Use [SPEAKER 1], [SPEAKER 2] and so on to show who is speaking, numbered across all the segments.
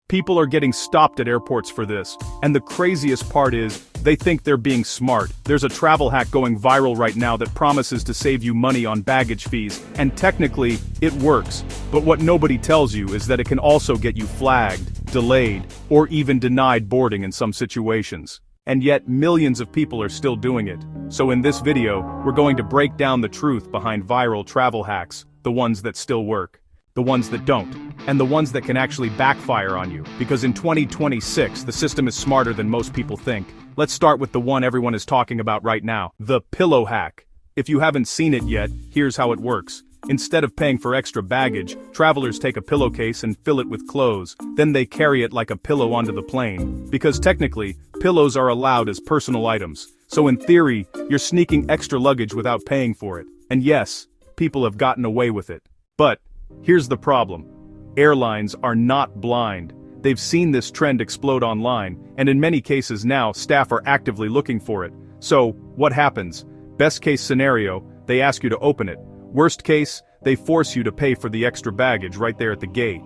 [SPEAKER 1] People are getting stopped at airports for this, and the craziest part is, they think they're being smart. There's a travel hack going viral right now that promises to save you money on baggage fees, and technically, it works. But what nobody tells you is that it can also get you flagged, delayed, or even denied boarding in some situations. And yet, millions of people are still doing it. So in this video, we're going to break down the truth behind viral travel hacks, the ones that still work, the ones that don't, and the ones that can actually backfire on you. Because in 2026, the system is smarter than most people think. Let's start with the one everyone is talking about right now, the pillow hack. If you haven't seen it yet, here's how it works. Instead of paying for extra baggage, travelers take a pillowcase and fill it with clothes, then they carry it like a pillow onto the plane. Because technically, pillows are allowed as personal items. So in theory, you're sneaking extra luggage without paying for it. And yes, people have gotten away with it. But here's the problem. Airlines are not blind. They've seen this trend explode online, and in many cases now, staff are actively looking for it. So, what happens? Best case scenario, they ask you to open it. Worst case, they force you to pay for the extra baggage right there at the gate.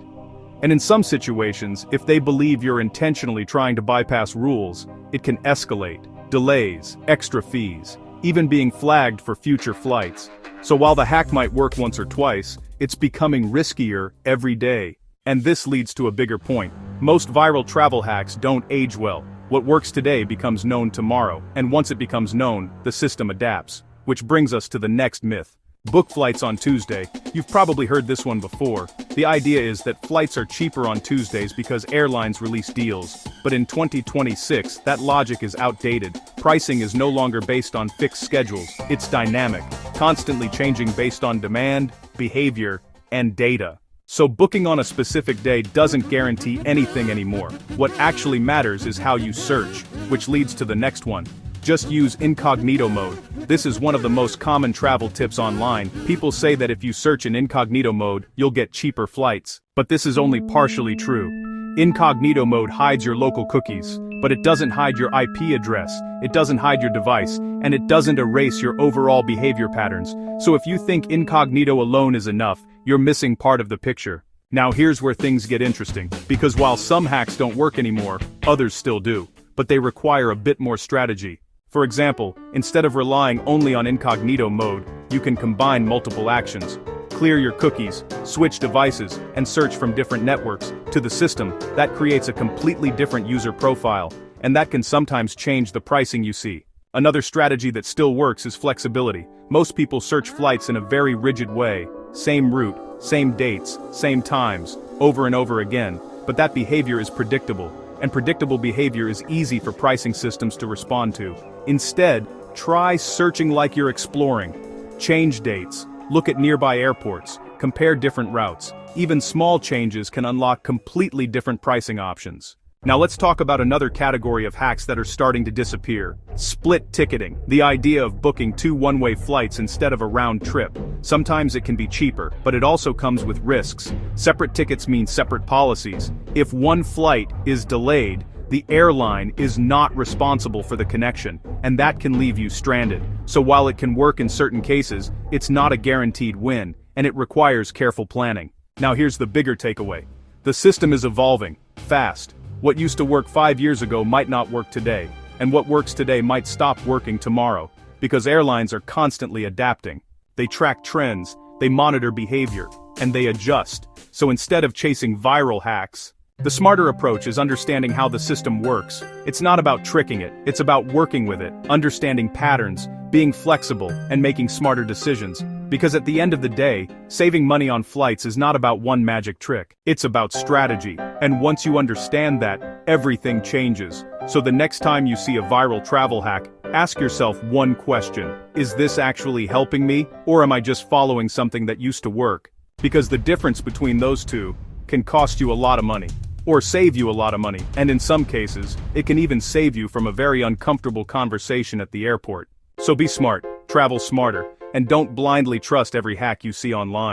[SPEAKER 1] And in some situations, if they believe you're intentionally trying to bypass rules, it can escalate. Delays, extra fees, even being flagged for future flights. So while the hack might work once or twice, it's becoming riskier every day. And this leads to a bigger point. Most viral travel hacks don't age well. What works today becomes known tomorrow, and once it becomes known, the system adapts. Which brings us to the next myth. Book flights on Tuesday. You've probably heard this one before. The idea is that flights are cheaper on Tuesdays because airlines release deals. But in 2026, that logic is outdated. Pricing is no longer based on fixed schedules. It's dynamic, constantly changing based on demand, behavior, and data. So booking on a specific day doesn't guarantee anything anymore. What actually matters is how you search, which leads to the next one. Just use incognito mode. This is one of the most common travel tips online. People say that if you search in incognito mode, you'll get cheaper flights. But this is only partially true. Incognito mode hides your local cookies, but it doesn't hide your IP address, it doesn't hide your device, and it doesn't erase your overall behavior patterns. So if you think incognito alone is enough, you're missing part of the picture. Now here's where things get interesting, because while some hacks don't work anymore, others still do. But they require a bit more strategy. For example, instead of relying only on incognito mode, you can combine multiple actions. Clear your cookies, switch devices, and search from different networks. To the system, that creates a completely different user profile, and that can sometimes change the pricing you see. Another strategy that still works is flexibility. Most people search flights in a very rigid way. Same route, same dates, same times, over and over again. But that behavior is predictable. And predictable behavior is easy for pricing systems to respond to. Instead, try searching like you're exploring. Change dates, look at nearby airports, compare different routes. Even small changes can unlock completely different pricing options. Now let's talk about another category of hacks that are starting to disappear. Split ticketing. The idea of booking 2 one-way flights instead of a round trip. Sometimes it can be cheaper, but it also comes with risks. Separate tickets mean separate policies. If one flight is delayed, the airline is not responsible for the connection, and that can leave you stranded. So while it can work in certain cases, it's not a guaranteed win, and it requires careful planning. Now here's the bigger takeaway. The system is evolving, fast. What used to work 5 years ago might not work today, and what works today might stop working tomorrow, because airlines are constantly adapting. They track trends, they monitor behavior, and they adjust. So instead of chasing viral hacks, the smarter approach is understanding how the system works. It's not about tricking it, it's about working with it, understanding patterns, being flexible, and making smarter decisions. Because at the end of the day, saving money on flights is not about one magic trick. It's about strategy. And once you understand that, everything changes. So the next time you see a viral travel hack, ask yourself one question. Is this actually helping me, or am I just following something that used to work? Because the difference between those two can cost you a lot of money, or save you a lot of money, and in some cases, it can even save you from a very uncomfortable conversation at the airport. So be smart, travel smarter, and don't blindly trust every hack you see online.